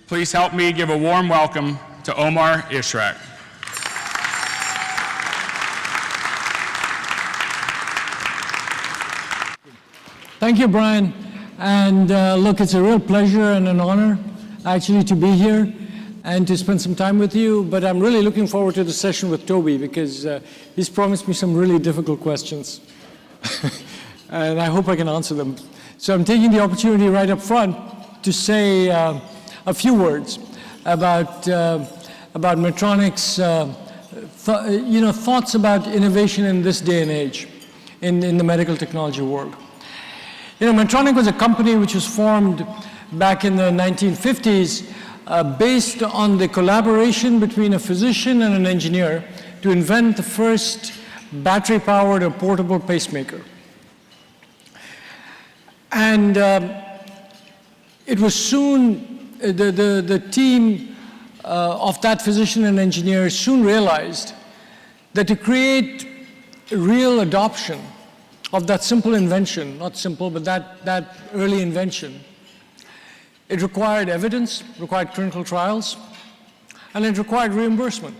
Please help me give a warm welcome to Omar Ishrak. Thank you, Brian. And look, it's a real pleasure and an honor actually to be here and to spend some time with you. But I'm really looking forward to the session with Toby because he's promised me some really difficult questions. And I hope I can answer them. So I'm taking the opportunity right up front to say a few words about Medtronic's thoughts about innovation in this day and age in the medical technology world. Medtronic was a company which was formed back in the 1950s based on the collaboration between a physician and an engineer to invent the first battery-powered or portable pacemaker. And it was soon, the team of that physician and engineer soon realized that to create real adoption of that simple invention, not simple, but that early invention, it required evidence, required clinical trials, and it required reimbursement.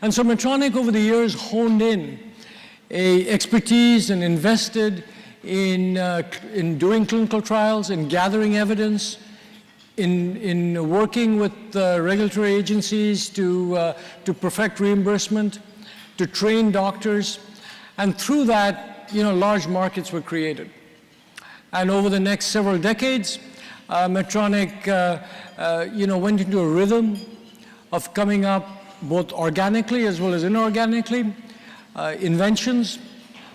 And so Medtronic over the years honed in a expertise and invested in doing clinical trials, in gathering evidence, in working with regulatory agencies to perfect reimbursement, to train doctors, and through that, large markets were created. And over the next several decades, Medtronic, went into a rhythm of coming up both organically as well as inorganically, inventions,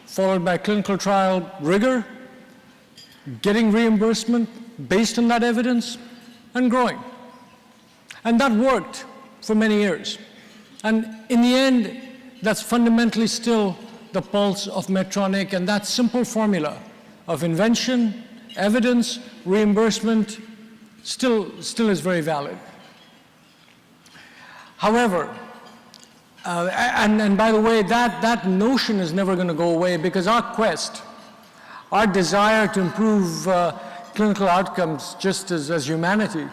followed by clinical trial rigor, getting reimbursement based on that evidence, and growing. And that worked for many years. And in the end, that's fundamentally still the pulse of Medtronic, and that simple formula of invention, evidence, reimbursement still is very valid. However, and by the way, that notion is never going to go away because our quest, our desire to improve clinical outcomes just as humanity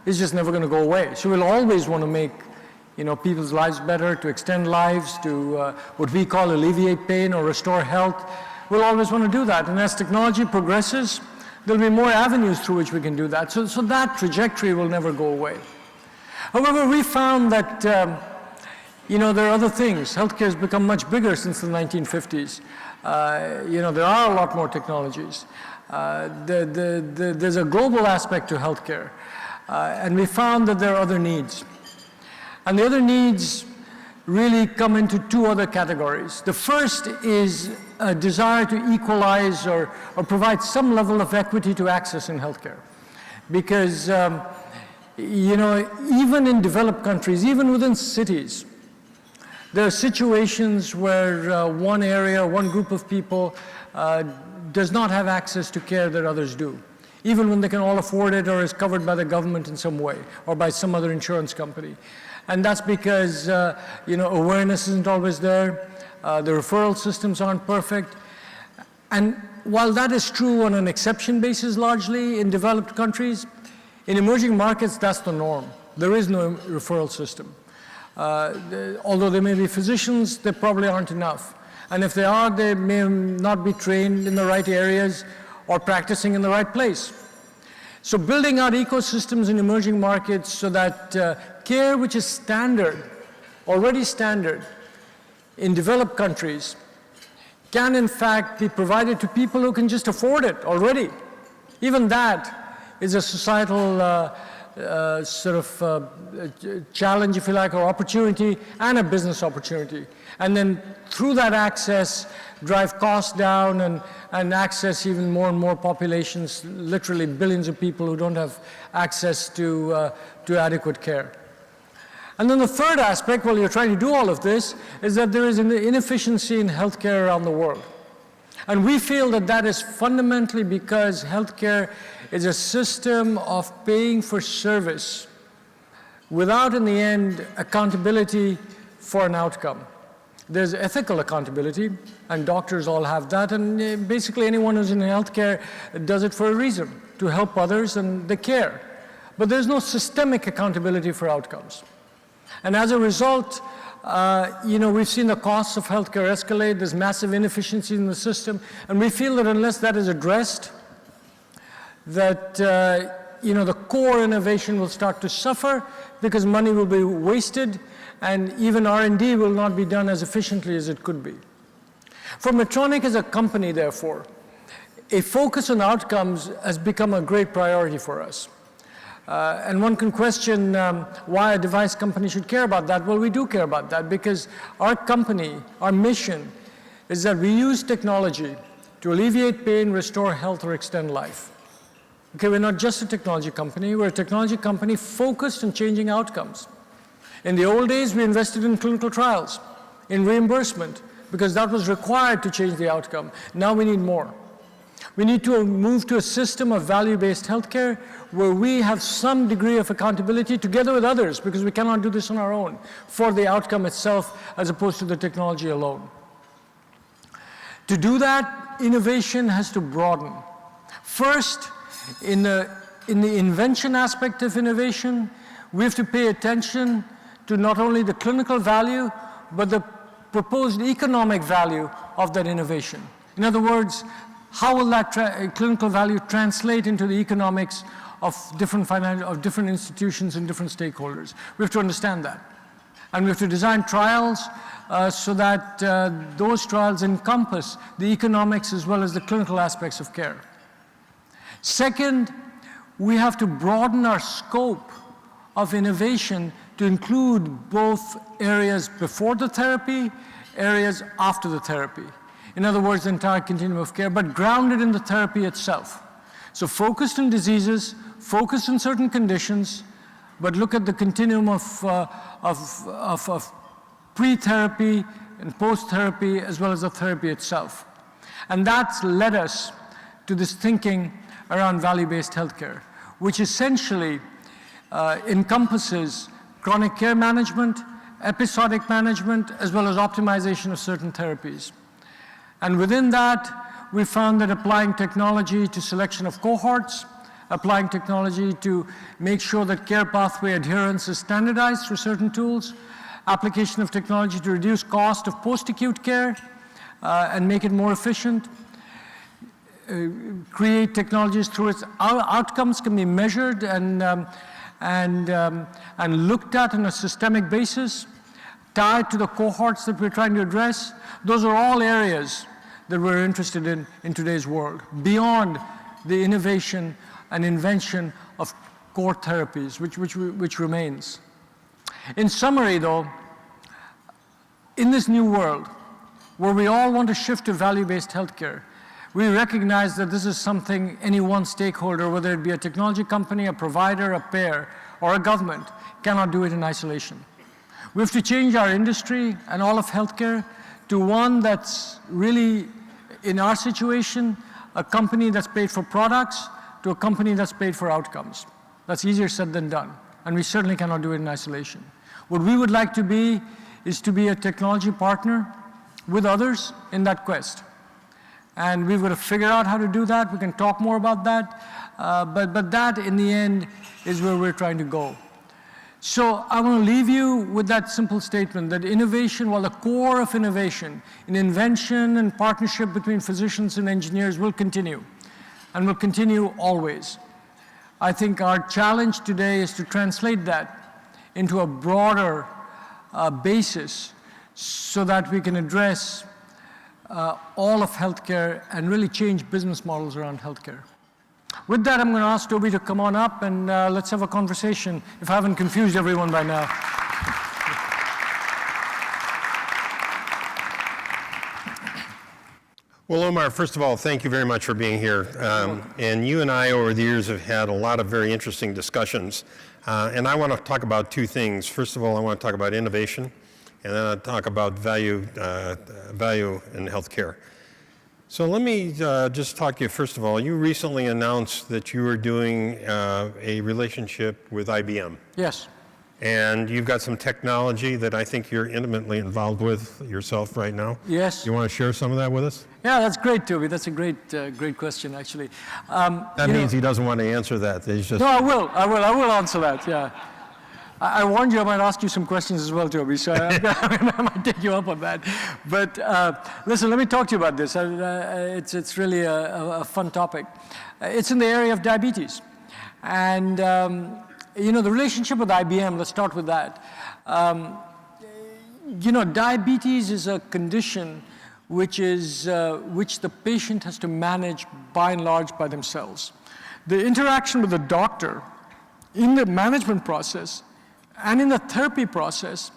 is just never going to go away. So we'll always want to make people's lives better, to extend lives, to what we call alleviate pain or restore health. We'll always want to do that. And as technology progresses, there'll be more avenues through which we can do that. So that trajectory will never go away. However, we found that there are other things. Healthcare has become much bigger since the 1950s. There are a lot more technologies. There's a global aspect to healthcare. And we found that there are other needs. And the other needs really come into two other categories. The first is a desire to equalize or provide some level of equity to access in healthcare. Because, even in developed countries, even within cities, there are situations where one area, one group of people does not have access to care that others do, even when they can all afford it or is covered by the government in some way or by some other insurance company. And that's because, awareness isn't always there. The referral systems aren't perfect. And while that is true on an exception basis largely in developed countries, in emerging markets, that's the norm. There is no referral system. Although there may be physicians, there probably aren't enough. And if they are, they may not be trained in the right areas or practicing in the right place. So building out ecosystems in emerging markets so that care which is standard, already standard in developed countries, can in fact be provided to people who can just afford it already. Even that is a societal challenge, if you like, or opportunity, and a business opportunity. And then through that access, drive costs down and access even more and more populations, literally billions of people who don't have access to adequate care. And then the third aspect, while you're trying to do all of this, is that there is an inefficiency in healthcare around the world. And we feel that that is fundamentally because healthcare is a system of paying for service without, in the end, accountability for an outcome. There's ethical accountability, and doctors all have that, and basically anyone who's in healthcare does it for a reason, to help others, and they care. but there's no systemic accountability for outcomes. And as a result, we've seen the costs of healthcare escalate. There's massive inefficiency in the system, and we feel that unless that is addressed, that the core innovation will start to suffer because money will be wasted, and even R&D will not be done as efficiently as it could be. For Medtronic as a company, therefore, a focus on outcomes has become a great priority for us. And one can question why a device company should care about that. Well, we do care about that because our company, our mission, is that we use technology to alleviate pain, restore health, or extend life. Okay, we're not just a technology company, we're a technology company focused on changing outcomes. In the old days, we invested in clinical trials, in reimbursement, because that was required to change the outcome. Now we need more. We need to move to a system of value-based healthcare where we have some degree of accountability together with others, because we cannot do this on our own, for the outcome itself as opposed to the technology alone. To do that, innovation has to broaden. First, in the invention aspect of innovation, we have to pay attention to not only the clinical value, but the proposed economic value of that innovation. In other words, how will that clinical value translate into the economics of different institutions and different stakeholders? We have to understand that. And we have to design trials so that those trials encompass the economics as well as the clinical aspects of care. Second, we have to broaden our scope of innovation to include both areas before the therapy, areas after the therapy. In other words, the entire continuum of care, but grounded in the therapy itself. So focused on diseases, focused on certain conditions, but look at the continuum of pre-therapy and post-therapy, as well as the therapy itself. And that's led us to this thinking around value-based healthcare, which essentially encompasses chronic care management, episodic management, as well as optimization of certain therapies. And within that, we found that applying technology to selection of cohorts, applying technology to make sure that care pathway adherence is standardized through certain tools, application of technology to reduce cost of post-acute care and make it more efficient, create technologies through its outcomes can be measured and looked at on a systemic basis, tied to the cohorts that we're trying to address. Those are all areas that we're interested in today's world, beyond the innovation and invention of core therapies, which remains. In summary, though, in this new world, where we all want to shift to value-based healthcare, we recognize that this is something any one stakeholder, whether it be a technology company, a provider, a payer, or a government, cannot do it in isolation. We have to change our industry and all of healthcare to one that's really, in our situation, a company that's paid for products to a company that's paid for outcomes. That's easier said than done, and we certainly cannot do it in isolation. What we would like to be is to be a technology partner with others in that quest. And we've got to figure out how to do that. We can talk more about that, but that, in the end, is where we're trying to go. So I want to leave you with that simple statement that innovation, while the core of innovation in invention and partnership between physicians and engineers will continue, and will continue always. I think our challenge today is to translate that into a broader basis so that we can address all of healthcare and really change business models around healthcare. With that, I'm going to ask Toby to come on up and let's have a conversation, if I haven't confused everyone by now. Well, Omar, first of all, thank you very much for being here. And you and I, over the years, have had a lot of very interesting discussions. And I want to talk about two things. First of all, I want to talk about innovation, and then I'll talk about value in healthcare. So let me just talk to you, first of all. You recently announced that you were doing a relationship with IBM. Yes. And you've got some technology that I think you're intimately involved with yourself right now. Yes. You want to share some of that with us? Yeah, that's great, Toby. That's a great question, actually. That means he doesn't want to answer that. He's just... No, I will answer that, yeah. I warned you I might ask you some questions as well, Toby, so I might take you up on that. But listen, let me talk to you about this. It's really a fun topic. It's in the area of diabetes. And the relationship with IBM, let's start with that. Diabetes is a condition which the patient has to manage by and large by themselves. The interaction with the doctor in the management process and in the therapy process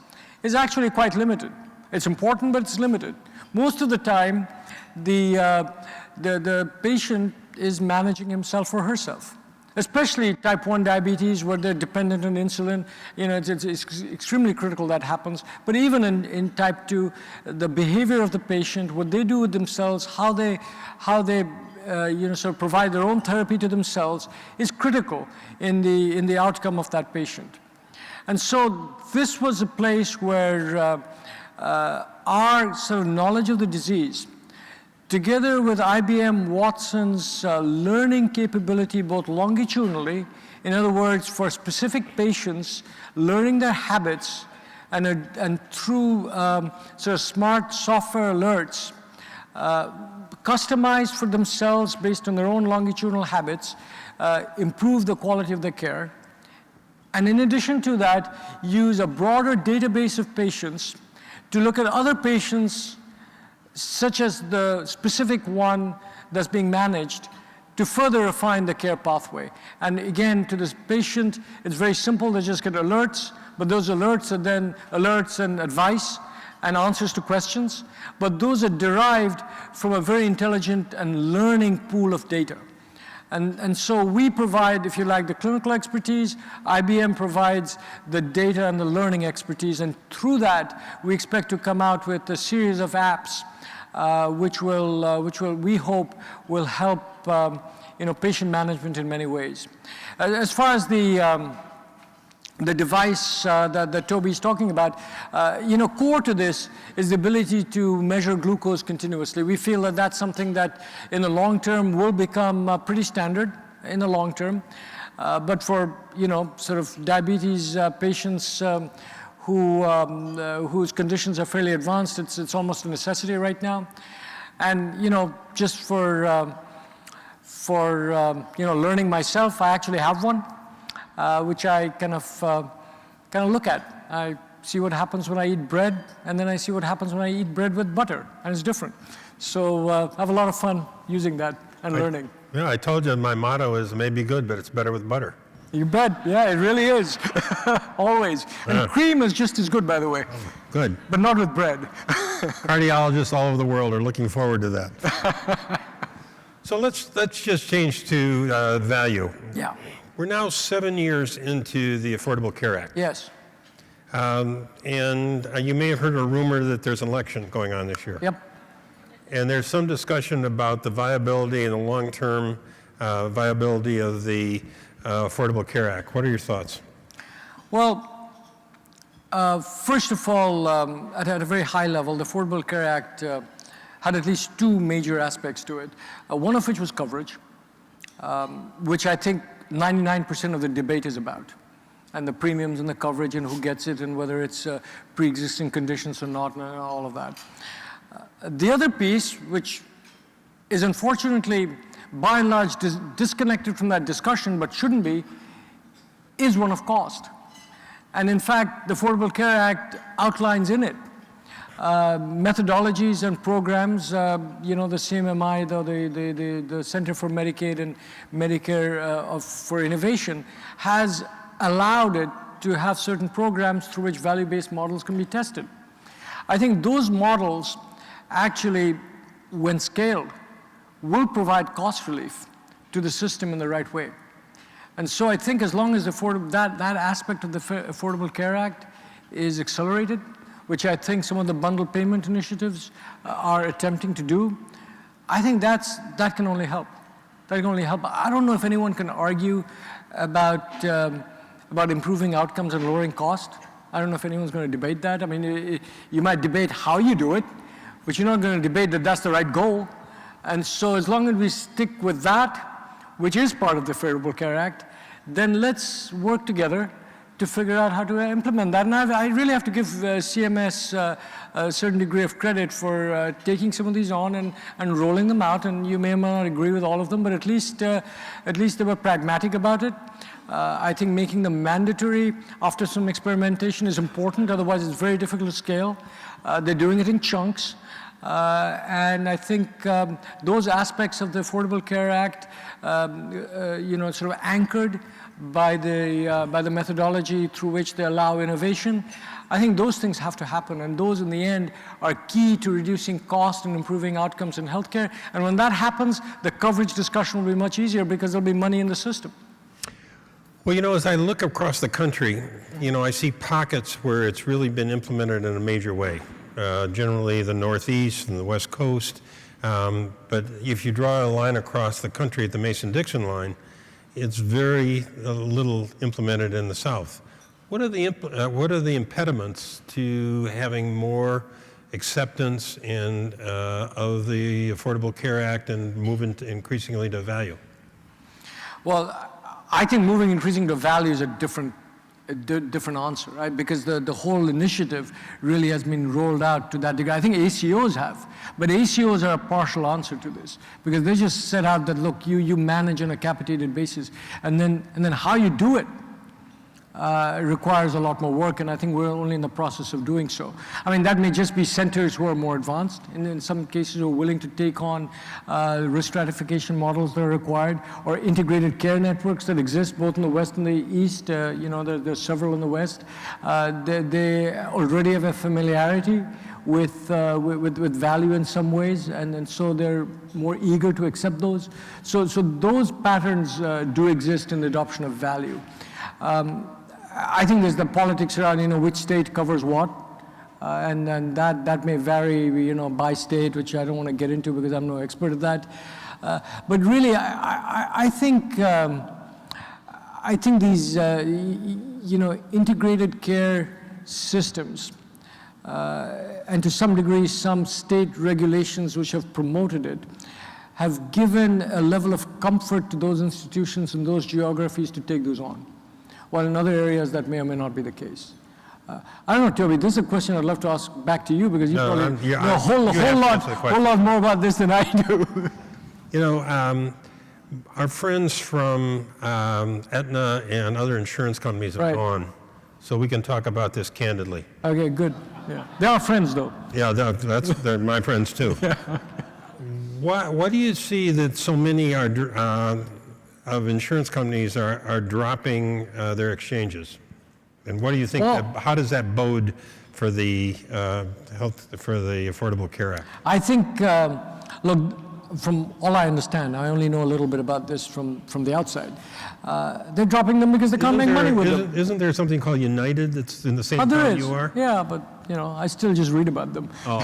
is actually quite limited. It's important, but it's limited. Most of the time, the patient is managing himself or herself, especially type 1 diabetes where they're dependent on insulin. It's extremely critical that happens. But even in type 2, the behavior of the patient, what they do with themselves, how they sort of provide their own therapy to themselves is critical in the outcome of that patient. And so this was a place where our sort of knowledge of the disease, together with IBM Watson's learning capability both longitudinally, in other words, for specific patients, learning their habits, and through sort of smart software alerts, customized for themselves based on their own longitudinal habits, improve the quality of their care. And in addition to that, use a broader database of patients to look at other patients, such as the specific one that's being managed, to further refine the care pathway. And again, to this patient, it's very simple. They just get alerts, but those alerts are then alerts and advice and answers to questions. But those are derived from a very intelligent and learning pool of data. And so we provide, if you like, the clinical expertise. IBM provides the data and the learning expertise. And through that, we expect to come out with a series of apps which we hope will help patient management in many ways. As far as the device that Toby's talking about, core to this is the ability to measure glucose continuously. We feel that that's something that in the long term will become pretty standard in the long term. But for, sort of diabetes patients whose conditions are fairly advanced, it's almost a necessity right now. And, just for learning myself, I actually have one. Which I kind of look at. I see what happens when I eat bread, and then I see what happens when I eat bread with butter, and it's different. So I have a lot of fun using that and learning. Yeah, I told you my motto is it may be good, but it's better with butter. You bet. Yeah, it really is. Always. And cream is just as good, by the way. Good. But not with bread. Cardiologists all over the world are looking forward to that. So let's just change to value. Yeah. We're now 7 years into the Affordable Care Act. Yes. And you may have heard a rumor that there's an election going on this year. Yep. And there's some discussion about the viability and the long-term viability of the Affordable Care Act. What are your thoughts? Well, first of all, at a very high level, the Affordable Care Act had at least two major aspects to it. One of which was coverage, which I think 99% of the debate is about, and the premiums and the coverage and who gets it and whether it's pre-existing conditions or not and all of that. The other piece, which is unfortunately by and large disconnected from that discussion but shouldn't be, is one of cost. And in fact, the Affordable Care Act outlines in it methodologies and programs, the CMMI, the Center for Medicaid and Medicare for Innovation, has allowed it to have certain programs through which value-based models can be tested. I think those models actually, when scaled, will provide cost relief to the system in the right way. And so I think as long as that aspect of the Affordable Care Act is accelerated, which I think some of the bundled payment initiatives are attempting to do, I think that can only help. That can only help. I don't know if anyone can argue about about improving outcomes and lowering cost. I don't know if anyone's going to debate that. I mean, you might debate how you do it, but you're not going to debate that that's the right goal. And so as long as we stick with that, which is part of the Affordable Care Act, then let's work together to figure out how to implement that. And I really have to give CMS a certain degree of credit for taking some of these on and rolling them out. And you may or may not agree with all of them, but at least they were pragmatic about it. I think making them mandatory after some experimentation is important. Otherwise, it's very difficult to scale. They're doing it in chunks. And I think those aspects of the Affordable Care Act, sort of anchored by the methodology through which they allow innovation, I think those things have to happen, and those in the end are key to reducing cost and improving outcomes in healthcare. And when that happens, the coverage discussion will be much easier because there'll be money in the system. Well, as I look across the country, I see pockets where it's really been implemented in a major way. Generally the Northeast and the West Coast. But if you draw a line across the country at the Mason-Dixon line, it's very little implemented in the South. What are the impediments to having more acceptance of the Affordable Care Act and moving increasingly to value? Well, I think moving increasingly to value is a different answer, right? Because the whole initiative really has been rolled out to that degree. I think ACOs have, but ACOs are a partial answer to this because they just set out that, look, you manage on a capitated basis, and then how you do it requires a lot more work, and I think we're only in the process of doing so. I mean, that may just be centers who are more advanced, and in some cases who are willing to take on risk stratification models that are required, or integrated care networks that exist both in the West and the East. There's several in the West. They already have a familiarity with value in some ways, and so they're more eager to accept those. So those patterns do exist in the adoption of value. I think there's the politics around, which state covers what, and that may vary, by state, which I don't want to get into because I'm no expert at that. But really, I think these, integrated care systems, and to some degree, some state regulations which have promoted it, have given a level of comfort to those institutions and those geographies to take those on. While in other areas that may or may not be the case. I don't know, Toby, this is a question I'd love to ask back to you because you probably know a whole lot more about this than I do. Our friends from Aetna and other insurance companies have gone, so we can talk about this candidly. Okay, good. Yeah. They are friends, though. Yeah, they're my friends, too. Yeah. Why do you see that so many of insurance companies are dropping their exchanges, and what do you think? How does that bode for the Affordable Care Act? I think, look, from all I understand, I only know a little bit about this from the outside. They're dropping them because they can't make money with them. Isn't there something called United that's in the same town you are? Yeah, but I still just read about them. Oh.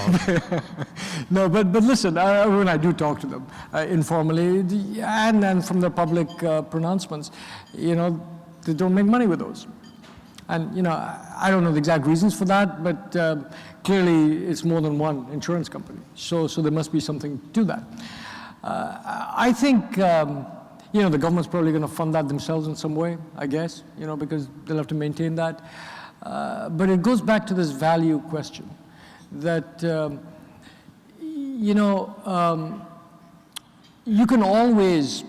No, but listen, when I do talk to them informally, and from the public pronouncements, they don't make money with those. And I don't know the exact reasons for that, but clearly it's more than one insurance company. So there must be something to that. I think the government's probably going to fund that themselves in some way, I guess, because they'll have to maintain that. But it goes back to this value question that, you can always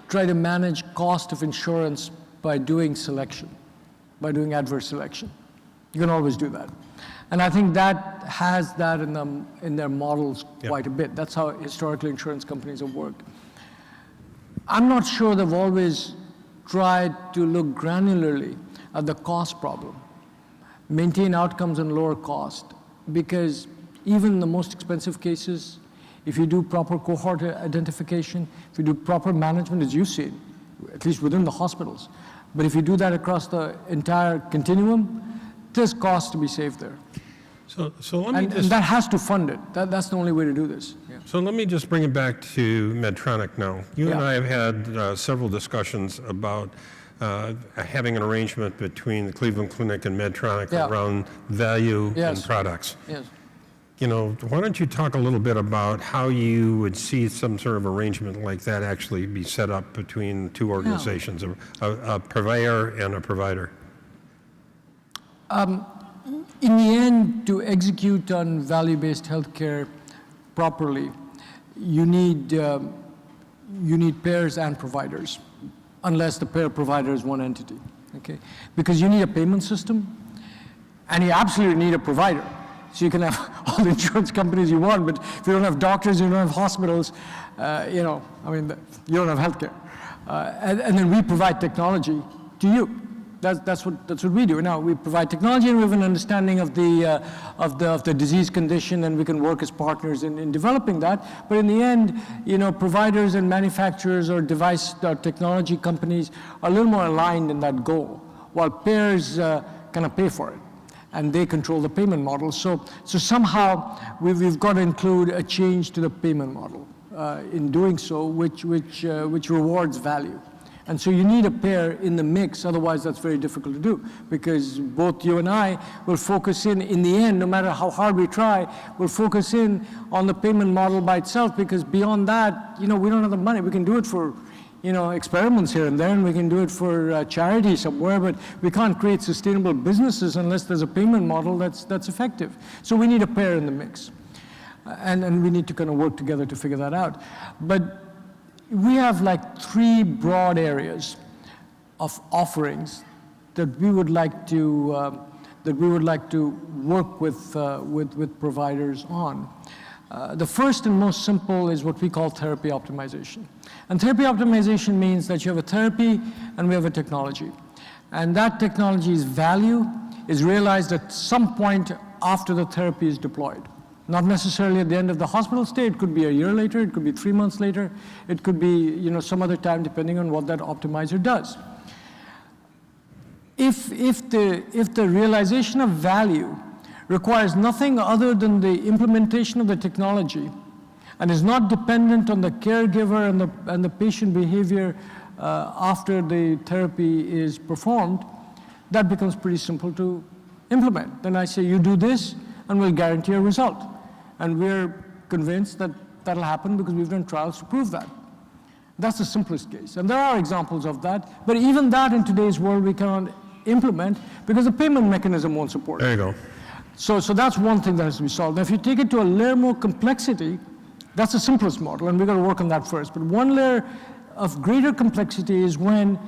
try to manage cost of insurance by doing selection, by doing adverse selection. You can always do that. And I think that has that in their models quite a bit. That's how historically insurance companies have worked. I'm not sure they've always tried to look granularly at the cost problem, maintain outcomes and lower cost, because even in the most expensive cases, if you do proper cohort identification, if you do proper management, as you've seen, at least within the hospitals, but if you do that across the entire continuum, there's cost to be saved there. So let me and that has to fund it. That's the only way to do this. Yeah. So let me just bring it back to Medtronic now. You and I have had several discussions about having an arrangement between the Cleveland Clinic and Medtronic Yeah. around value and Yes. products. Yes. You know, why don't you talk a little bit about how you would see some sort of arrangement like that actually be set up between two organizations, a purveyor and a provider? In the end, to execute on value-based healthcare properly, you need payers and providers, unless the payer-provider is one entity, okay? Because you need a payment system, and you absolutely need a provider. So you can have all the insurance companies you want, but if you don't have doctors, you don't have hospitals, you know, I mean, you don't have healthcare. And then we provide technology to you. That's what we do. Now we provide technology, and we have an understanding of the disease condition, and we can work as partners in developing that. But in the end, you know, providers and manufacturers or device technology companies are a little more aligned in that goal, while payers kind of pay for it, and they control the payment model. So somehow we've got to include a change to the payment model in doing so, which rewards value. And so you need a payer in the mix, otherwise that's very difficult to do, because both you and I will focus in the end, no matter how hard we try, we'll focus in on the payment model by itself, because beyond that, you know, we don't have the money. We can do it for, you know, experiments here and there, and we can do it for charity somewhere, but we can't create sustainable businesses unless there's a payment model that's effective. So we need a payer in the mix. And we need to kind of work together to figure that out. But we have like 3 broad areas of offerings that we would like to work with providers on. The first and most simple is what we call therapy optimization. And therapy optimization means that you have a therapy and we have a technology. And that technology's value is realized at some point after the therapy is deployed. Not necessarily at the end of the hospital stay. It could be a year later, it could be 3 months later, it could be, you know, some other time depending on what that optimizer does. If the realization of value requires nothing other than the implementation of the technology and is not dependent on the caregiver and the patient behavior after the therapy is performed, that becomes pretty simple to implement. Then I say, you do this and we'll guarantee a result. And we're convinced that that'll happen because we've done trials to prove that. That's the simplest case. And there are examples of that, but even that in today's world we cannot implement because the payment mechanism won't support it. There you go. So that's one thing that has to be solved. Now, if you take it to a layer more complexity, that's the simplest model, and we've got to work on that first. But one layer of greater complexity is when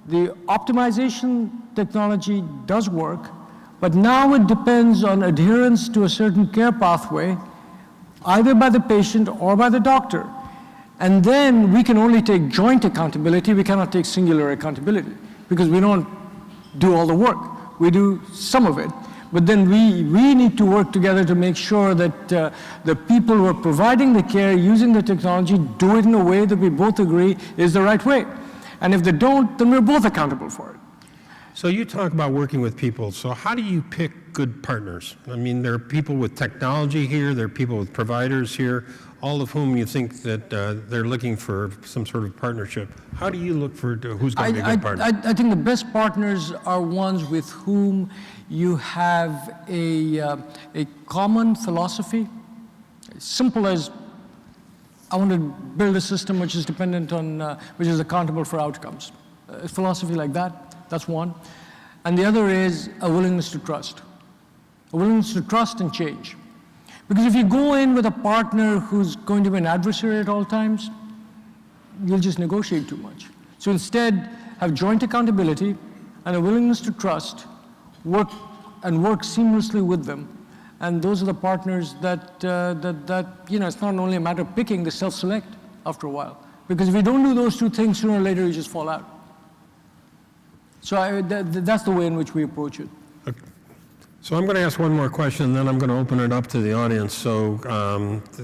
the optimization technology does work, but now it depends on adherence to a certain care pathway, either by the patient or by the doctor. And then we can only take joint accountability, we cannot take singular accountability, because we don't do all the work. We do some of it. But then we need to work together to make sure that the people who are providing the care, using the technology, do it in a way that we both agree is the right way. And if they don't, then we're both accountable for it. So you talk about working with people. So how do you pick good partners? I mean, there are people with technology here, there are people with providers here, all of whom you think that they're looking for some sort of partnership. How do you look for who's going to be a good partner? I think the best partners are ones with whom you have a common philosophy, as simple as I want to build a system which is dependent on, which is accountable for outcomes. A philosophy like that. That's one. And the other is a willingness to trust. A willingness to trust and change. Because if you go in with a partner who's going to be an adversary at all times, you'll just negotiate too much. So instead, have joint accountability and a willingness to trust, work seamlessly with them. And those are the partners that you know, it's not only a matter of picking, they self-select after a while. Because if you don't do those two things, sooner or later you just fall out. So that's the way in which we approach it. Okay. So I'm going to ask one more question, and then I'm going to open it up to the audience. So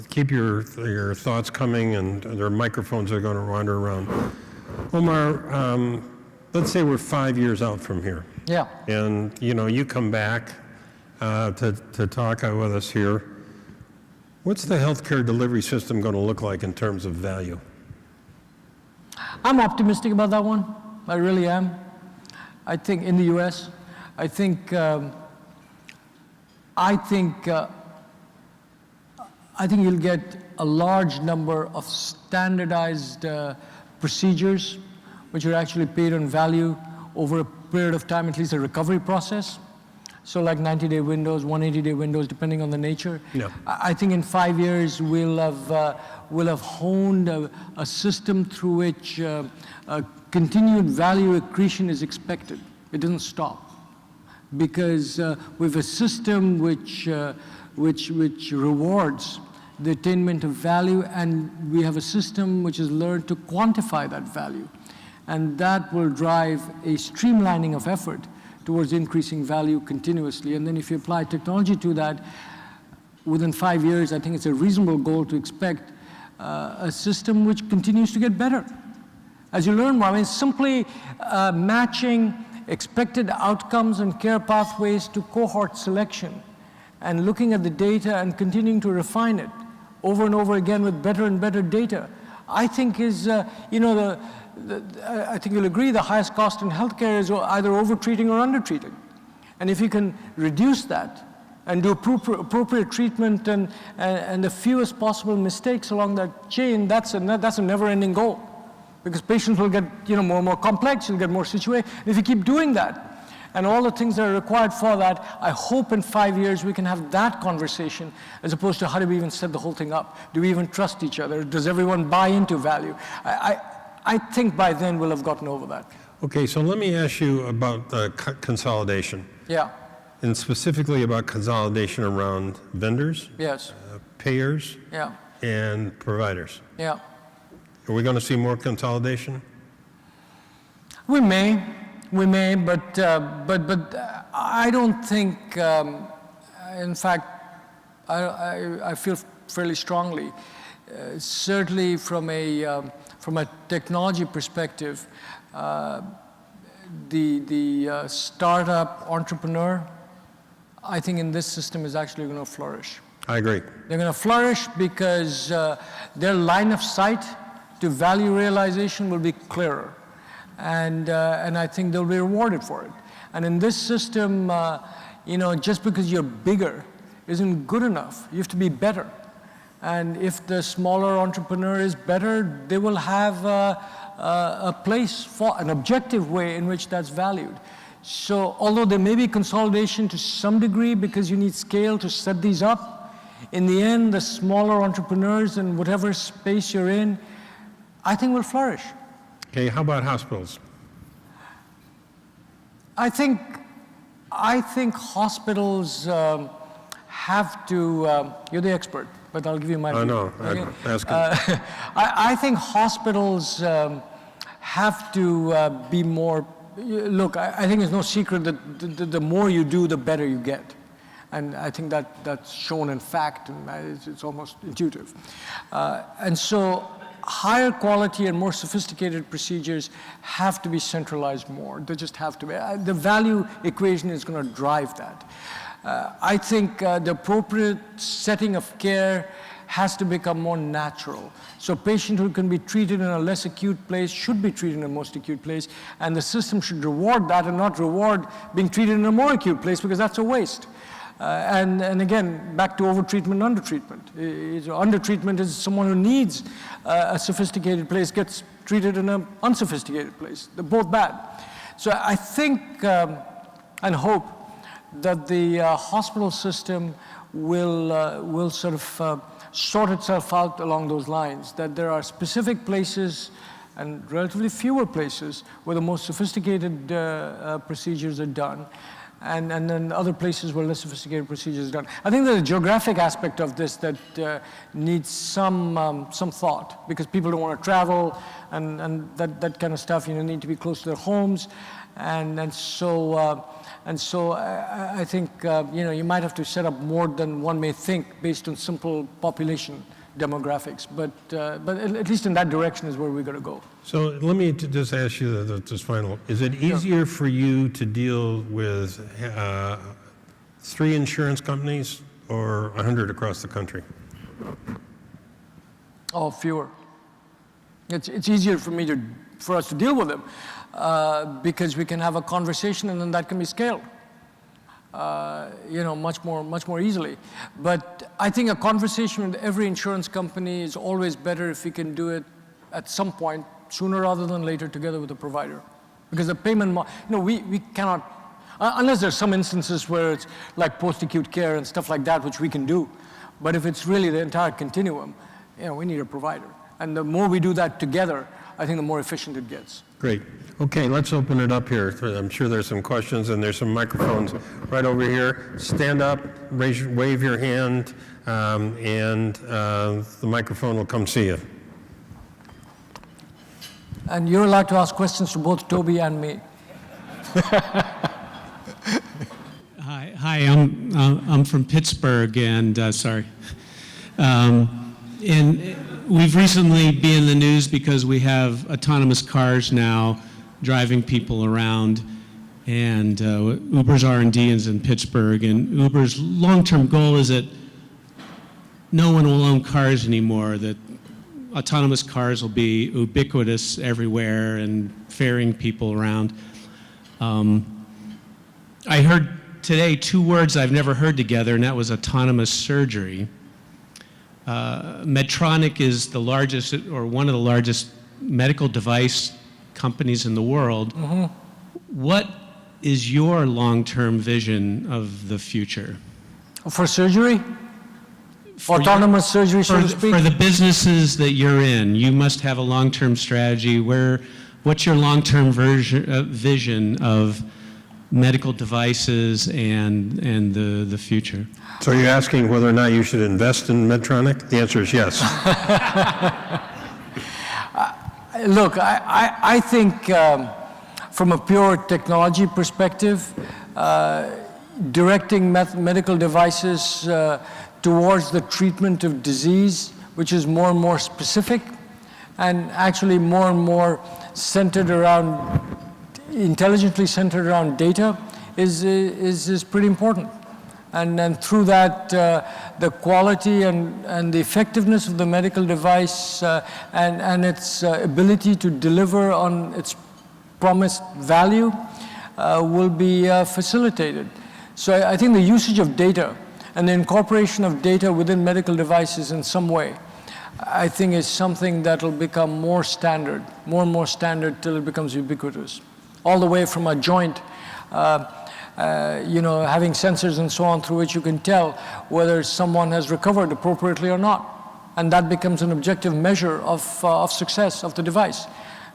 keep your thoughts coming, and there are microphones that are going to wander around. Omar, let's say we're 5 years out from here. Yeah. And you know, you come back to talk with us here. What's the healthcare delivery system going to look like in terms of value? I'm optimistic about that one. I really am. I think in the U.S., I think you'll get a large number of standardized procedures, which are actually paid on value over a period of time, at least a recovery process. So like 90-day windows, 180-day windows, depending on the nature. Yeah. I think in 5 years we'll have honed a system through which continued value accretion is expected. It doesn't stop, because we have a system which rewards the attainment of value, and we have a system which has learned to quantify that value, and that will drive a streamlining of effort towards increasing value continuously. And then if you apply technology to that, within 5 years, I think it's a reasonable goal to expect a system which continues to get better. As you learn more, I mean, simply matching expected outcomes and care pathways to cohort selection and looking at the data and continuing to refine it over and over again with better and better data, I think is, I think you'll agree, the highest cost in healthcare is either over-treating or under-treating. And if you can reduce that and do appropriate treatment and the fewest possible mistakes along that chain, that's a never-ending goal. Because patients will get more and more complex, you'll get more situated. If you keep doing that, and all the things that are required for that, I hope in 5 years we can have that conversation, as opposed to how do we even set the whole thing up? Do we even trust each other? Does everyone buy into value? I think by then we'll have gotten over that. Okay, so let me ask you about consolidation. Yeah. And specifically about consolidation around vendors, Yes. payers, Yeah. and providers. Yeah. Are we going to see more consolidation? We may, but I don't think. In fact, I feel fairly strongly, certainly from a technology perspective, the startup entrepreneur, I think in this system is actually going to flourish. I agree. They're going to flourish because their line of sight to value realization will be clearer. And I think they'll be rewarded for it. And in this system, just because you're bigger isn't good enough. You have to be better. And if the smaller entrepreneur is better, they will have a place for an objective way in which that's valued. So although there may be consolidation to some degree because you need scale to set these up, in the end, the smaller entrepreneurs in whatever space you're in, I think will flourish. Okay, how about hospitals? I think hospitals have to, you're the expert, but I'll give you my view. I know, Okay? I'm asking. I think hospitals have to be more, look, I think it's no secret that the more you do, the better you get. And I think that's shown in fact, and it's almost intuitive. And so higher quality and more sophisticated procedures have to be centralized more. They just have to be. The value equation is going to drive that. I think the appropriate setting of care has to become more natural. So patients who can be treated in a less acute place should be treated in a most acute place, and the system should reward that and not reward being treated in a more acute place, because that's a waste. And again, back to over-treatment, under-treatment. Under-treatment is someone who needs a sophisticated place gets treated in an unsophisticated place. They're both bad. So I think and hope that the hospital system will sort of sort itself out along those lines, that there are specific places and relatively fewer places where the most sophisticated procedures are done, and then other places where less sophisticated procedures are done. I think there's a geographic aspect of this that needs some thought, because people don't want to travel and that kind of stuff. Need to be close to their homes, and so I think you might have to set up more than one may think based on simple population demographics, but at least in that direction is where we're going to go. So let me just ask you this final. Is it easier for you to deal with 3 insurance companies or 100 across the country? Oh, fewer. It's easier for us to deal with them because we can have a conversation and then that can be scaled, much more easily. But I think a conversation with every insurance company is always better if we can do it at some point, sooner rather than later, together with the provider. Because the payment, we cannot, unless there's some instances where it's like post-acute care and stuff like that, which we can do. But if it's really the entire continuum, we need a provider. And the more we do that together, I think the more efficient it gets. Great. Okay, let's open it up here. I'm sure there's some questions, and there's some microphones right over here. Stand up, wave your hand, and the microphone will come see you. And you're allowed to ask questions to both Toby and me. Hi. I'm from Pittsburgh, and sorry. And we've recently been in the news because we have autonomous cars now driving people around, and Uber's R&D is in Pittsburgh, and Uber's long-term goal is that no one will own cars anymore, that autonomous cars will be ubiquitous everywhere and ferrying people around. I heard today two words I've never heard together, and that was autonomous surgery. Medtronic is the largest, or one of the largest, medical device companies in the world. Mm-hmm. What is your long-term vision of the future? For surgery? Autonomous surgery, so to speak? For the businesses that you're in, you must have a long-term strategy. What's your long-term vision of medical devices and the future? So are you asking whether or not you should invest in Medtronic? The answer is yes. Look, I think from a pure technology perspective, directing medical devices towards the treatment of disease, which is more and more specific, and actually more and more centered around, intelligently centered around data, is pretty important. And through that, the quality and the effectiveness of the medical device and its ability to deliver on its promised value will be facilitated. So I think the usage of data and the incorporation of data within medical devices in some way, I think is something that will become more and more standard till it becomes ubiquitous. All the way from a joint, having sensors and so on through which you can tell whether someone has recovered appropriately or not. And that becomes an objective measure of success of the device.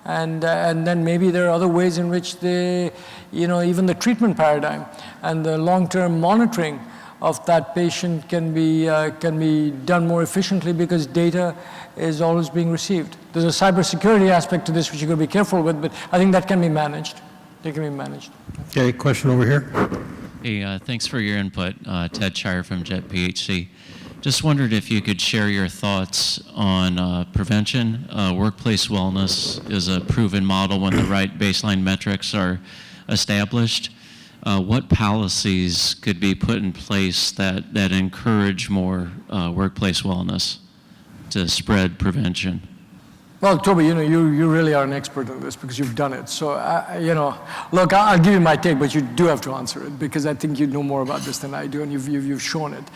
And then maybe there are other ways in which even the treatment paradigm and the long-term monitoring of that patient can be done more efficiently because data is always being received. There's a cybersecurity aspect to this which you've got to be careful with, but I think that can be managed. They can be managed. Okay, question over here. Hey, thanks for your input. Ted Shire from Jet PHC. Just wondered if you could share your thoughts on prevention. Workplace wellness is a proven model when the right baseline metrics are established. What policies could be put in place that encourage more workplace wellness to spread prevention? Well, Toby, you really are an expert on this because you've done it. So, look, I'll give you my take, but you do have to answer it because I think you know more about this than I do, and you've shown it.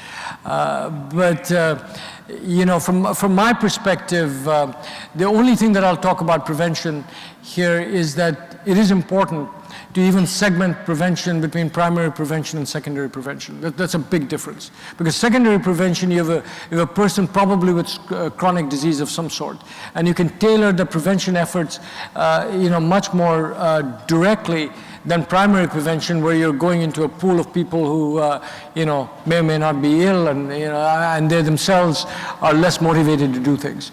From my perspective, the only thing that I'll talk about prevention here is that it is important to even segment prevention between primary prevention and secondary prevention. That's a big difference. Because secondary prevention, you have a person probably with chronic disease of some sort, and you can tailor the prevention efforts much more directly than primary prevention, where you're going into a pool of people who may or may not be ill, and they themselves are less motivated to do things.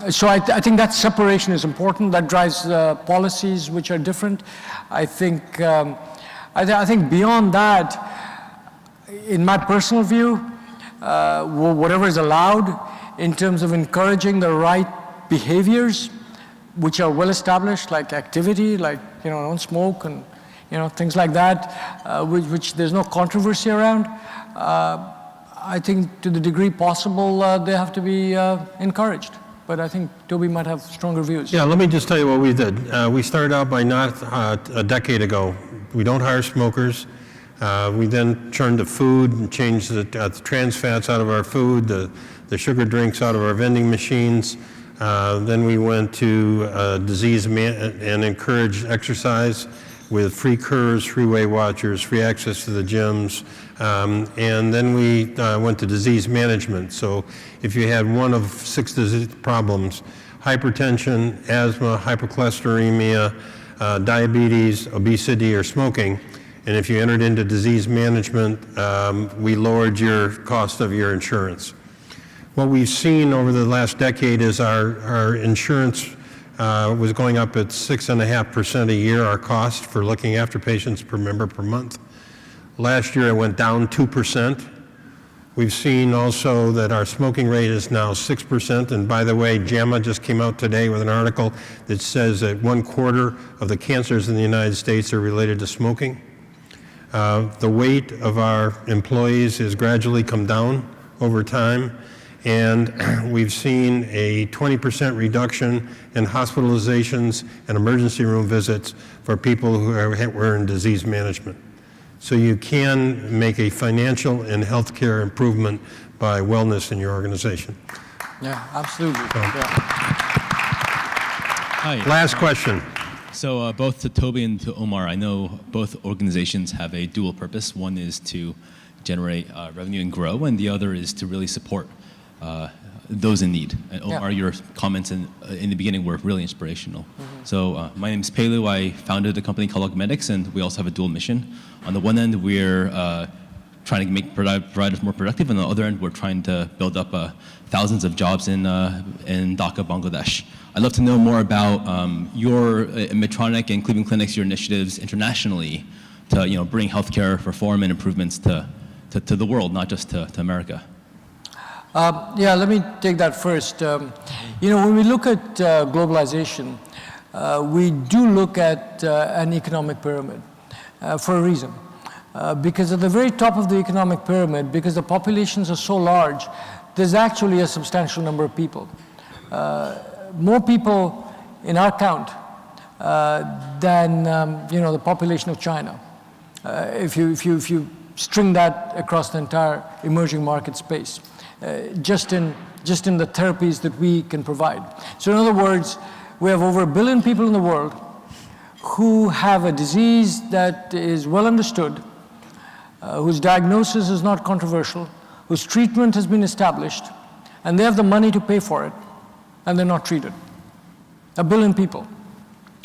So I think that separation is important. That drives policies which are different. I think beyond that, in my personal view, whatever is allowed in terms of encouraging the right behaviors, which are well established, like activity, like don't smoke and things like that, which there's no controversy around. I think to the degree possible, they have to be encouraged. but I think Toby might have stronger views. Yeah, let me just tell you what we did. We started out by not a decade ago. We don't hire smokers. We then turned to food and changed the trans fats out of our food, the sugar drinks out of our vending machines. Then we went to disease and encouraged exercise with free Curves, free Weight Watchers, free access to the gyms. And then we went to disease management. So if you had one of 6 disease problems, hypertension, asthma, hypercholesteremia, diabetes, obesity, or smoking, and if you entered into disease management, we lowered your cost of your insurance. What we've seen over the last decade is our insurance was going up at 6.5% a year, our cost for looking after patients per member per month. Last year it went down 2%. We've seen also that our smoking rate is now 6%. And by the way, JAMA just came out today with an article that says that 1/4 of the cancers in the United States are related to smoking. The weight of our employees has gradually come down over time, and we've seen a 20% reduction in hospitalizations and emergency room visits for people who were in disease management. So you can make a financial and healthcare improvement by wellness in your organization. Yeah, absolutely. Hi. Last question. So both to Toby and to Omar, I know both organizations have a dual purpose. One is to generate revenue and grow, and the other is to really support those in need. And Omar, your comments in the beginning were really inspirational. So my name is Pelu. I founded a company called Augmetics, and we also have a dual mission. On the one end, we're trying to make providers more productive, and on the other end, we're trying to build up thousands of jobs in Dhaka, Bangladesh. I'd love to know more about your Medtronic and Cleveland Clinic's, your initiatives internationally to bring healthcare reform and improvements to the world, not just to America. Yeah, let me take that first. When we look at globalization, we do look at an economic pyramid for a reason. Because at the very top of the economic pyramid, because the populations are so large, there's actually a substantial number of people. More people in our count than the population of China. If you string that across the entire emerging market space, just in the therapies that we can provide. So in other words, we have over 1 billion people in the world who have a disease that is well understood, whose diagnosis is not controversial, whose treatment has been established, and they have the money to pay for it, and they're not treated. 1 billion people.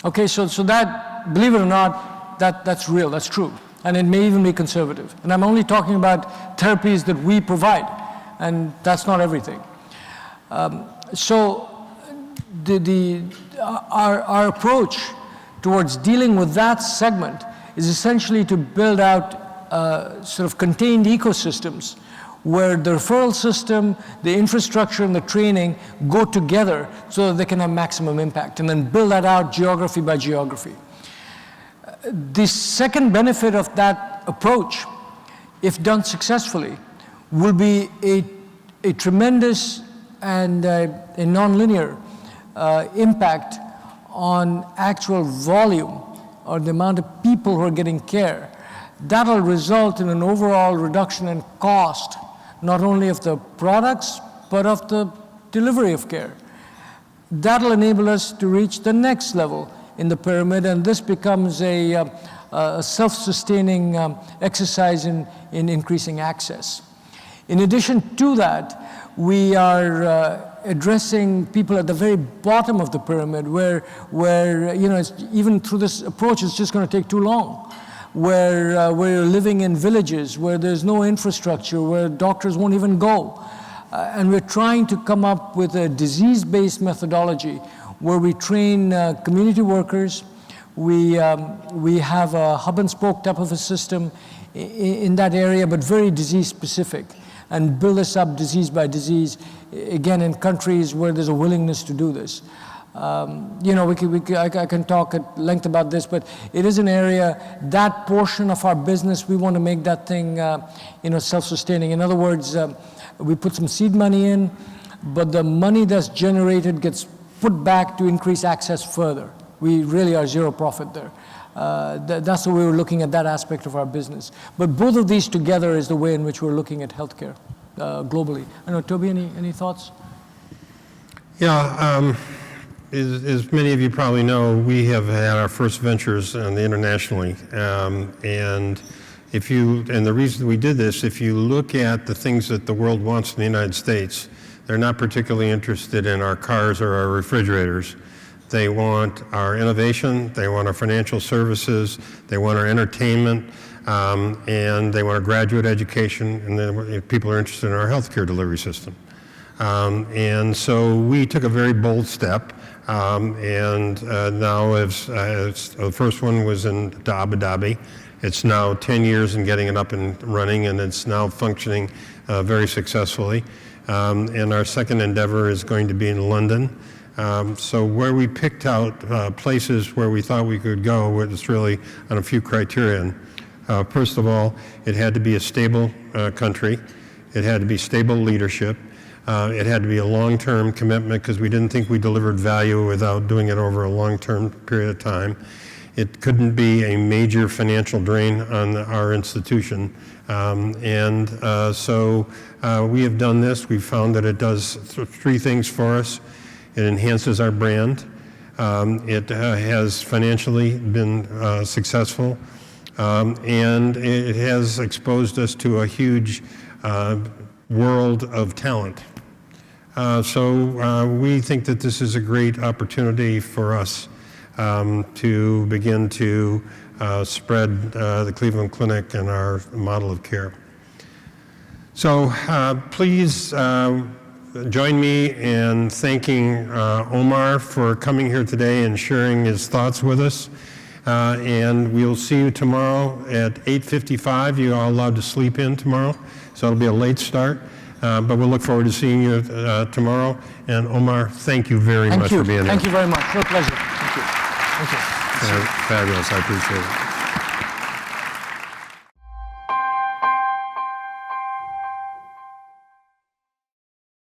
Okay, so that, believe it or not, that's real, that's true. And it may even be conservative. And I'm only talking about therapies that we provide, and that's not everything. So our approach towards dealing with that segment is essentially to build out sort of contained ecosystems where the referral system, the infrastructure, and the training go together so that they can have maximum impact, and then build that out geography by geography. The second benefit of that approach, if done successfully, will be a tremendous and a nonlinear impact on actual volume or the amount of people who are getting care. That'll result in an overall reduction in cost, not only of the products, but of the delivery of care. That'll enable us to reach the next level in the pyramid, and this becomes a self-sustaining exercise in increasing access. In addition to that, we are addressing people at the very bottom of the pyramid where even through this approach, it's just going to take too long. Where we're living in villages, where there's no infrastructure, where doctors won't even go. And we're trying to come up with a disease-based methodology where we train community workers. We have a hub and spoke type of a system in that area, but very disease-specific, and build this up disease by disease, again, in countries where there's a willingness to do this. I can talk at length about this, but it is an area, that portion of our business, we want to make that thing self-sustaining. In other words, we put some seed money in. but the money that's generated gets put back to increase access further. We really are zero profit there. That's the way we're looking at that aspect of our business. But both of these together is the way in which we're looking at healthcare globally. I know, Toby, any thoughts? Yeah, as many of you probably know, we have had our first ventures internationally, and the reason we did this, if you look at the things that the world wants in the United States, they're not particularly interested in our cars or our refrigerators. They want our innovation, they want our financial services, they want our entertainment, and they want a graduate education, and then people are interested in our healthcare delivery system. And so we took a very bold step, and now the first one was in Abu Dhabi. It's now 10 years in getting it up and running, and it's now functioning very successfully. And our second endeavor is going to be in London. So where we picked out places where we thought we could go was really on a few criterion. First of all, it had to be a stable country. It had to be stable leadership. It had to be a long-term commitment because we didn't think we delivered value without doing it over a long-term period of time. It couldn't be a major financial drain on our institution. So we have done this. We've found that it does three things for us. It enhances our brand. It has financially been successful. And it has exposed us to a huge world of talent. So we think that this is a great opportunity for us to begin to spread the Cleveland Clinic and our model of care. So please join me in thanking Omar for coming here today and sharing his thoughts with us. And we'll see you tomorrow at 8:55. You're all allowed to sleep in tomorrow, so it'll be a late start. But we'll look forward to seeing you tomorrow. And Omar, thank you very much for being here. Thank you very much. Real pleasure. Thank you. Thank you. Fabulous. I appreciate it.